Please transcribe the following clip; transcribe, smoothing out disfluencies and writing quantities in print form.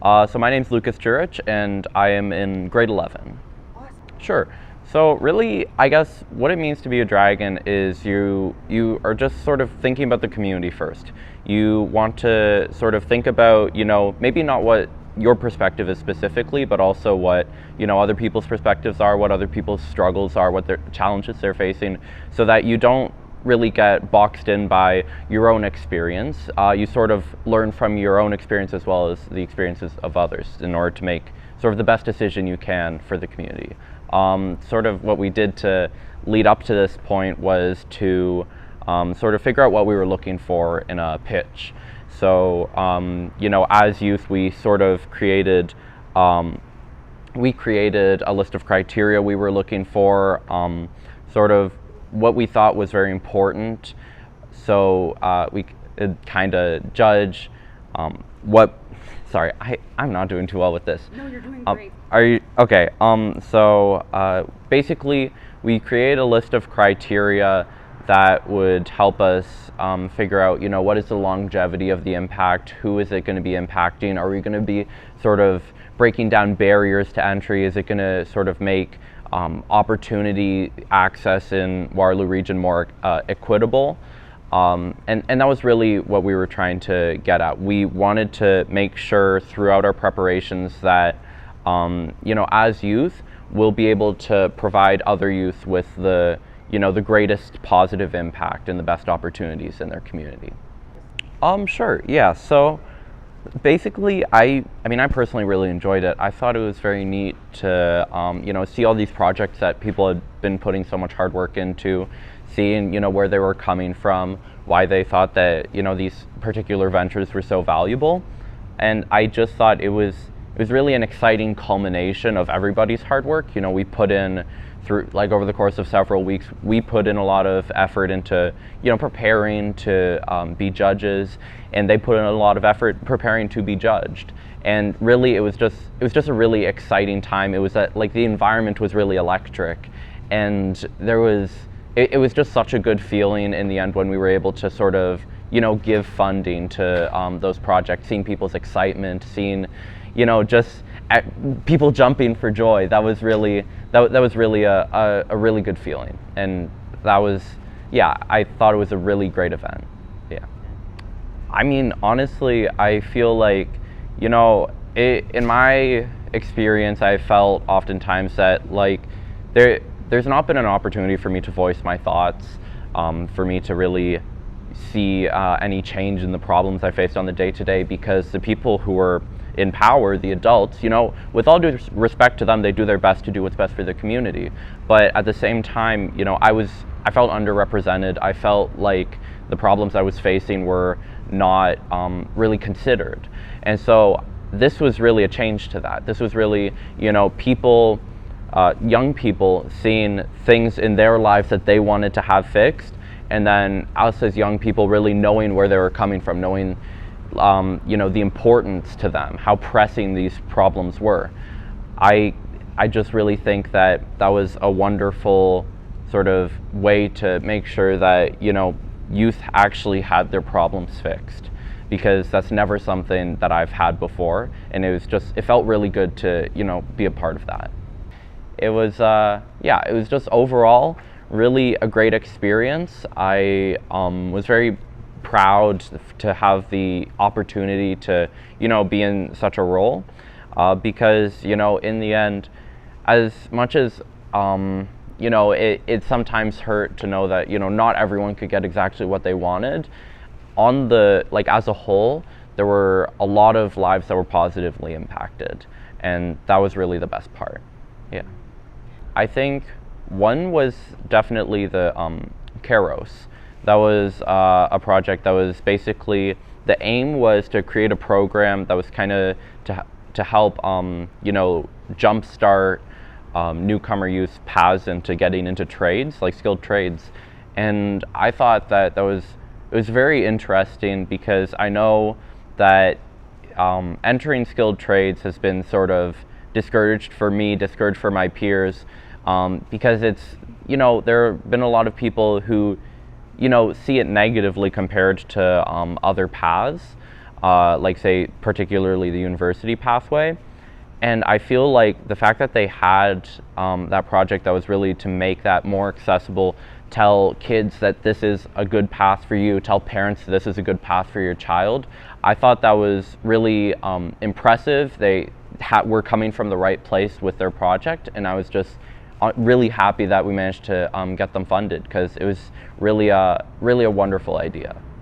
So my name's Loukas and I am in grade 11. Awesome. Sure. So really, I guess what it means to be a dragon is you are just sort of thinking about the community first. You want to sort of think about, maybe not what your perspective is specifically, but also what, other people's perspectives are, what other people's struggles are, what their challenges they're facing, so that you don't really get boxed in by your own experience. You sort of learn from your own experience as well as the experiences of others in order to make sort of the best decision you can for the community. Sort of what we did to lead up to this point was to sort of figure out what we were looking for in a pitch. So, as youth, we sort of created a list of criteria we were looking for, sort of what we thought was very important. So we could kind of judge sorry, I'm not doing too well with this. No, you're doing great. Are you? Okay. Basically, we create a list of criteria that would help us figure out, what is the longevity of the impact? Who is it going to be impacting? Are we going to be sort of breaking down barriers to entry? Is it going to sort of make opportunity access in Waterloo Region more equitable? And that was really what we were trying to get at. We wanted to make sure throughout our preparations that, as youth, we'll be able to provide other youth with the greatest positive impact and the best opportunities in their community. Sure, yeah. So basically, I personally really enjoyed it. I thought it was very neat to, see all these projects that people had been putting so much hard work into, seeing, where they were coming from, why they thought that, these particular ventures were so valuable. And I just thought it was really an exciting culmination of everybody's hard work. We put in over the course of several weeks, we put in a lot of effort into, preparing to be judges, and they put in a lot of effort preparing to be judged. And really, it was just a really exciting time. It was the environment was really electric, and it was just such a good feeling in the end when we were able to sort of, give funding to those projects, seeing people's excitement, seeing, just people jumping for joy. That was really a really good feeling, and I thought it was a really great event. Yeah, honestly, I feel like, in my experience, I felt oftentimes that there's not been an opportunity for me to voice my thoughts, for me to really see any change in the problems I faced on the day-to-day, because the people who were in power, the adults, with all due respect to them, they do their best to do what's best for the community. But at the same time, I felt underrepresented. I felt like the problems I was facing were not really considered. And so this was really a change to that. This was really, people, young people seeing things in their lives that they wanted to have fixed, and then us as young people really knowing where they were coming from, knowing the importance to them, how pressing these problems were. I just really think that was a wonderful sort of way to make sure that, youth actually had their problems fixed, because that's never something that I've had before, and it felt really good to, be a part of that. It was, it was just overall really a great experience. I was very proud to have the opportunity to, be in such a role, because, in the end, as much as, it sometimes hurt to know that, not everyone could get exactly what they wanted. As a whole, there were a lot of lives that were positively impacted, and that was really the best part. Yeah. I think one was definitely the Keros. That was a project that was basically, the aim was to create a program that was kind of to help, jumpstart newcomer youth paths into getting into trades, like skilled trades. And I thought that it was very interesting, because I know that entering skilled trades has been sort of discouraged for me, discouraged for my peers, because it's, there have been a lot of people who, see it negatively compared to other paths. like say particularly the university pathway. And I feel like the fact that they had that project that was really to make that more accessible, tell kids that this is a good path for you, tell parents this is a good path for your child, I thought that was really impressive. They were coming from the right place with their project, and I was just really happy that we managed to get them funded, because it was really a wonderful idea.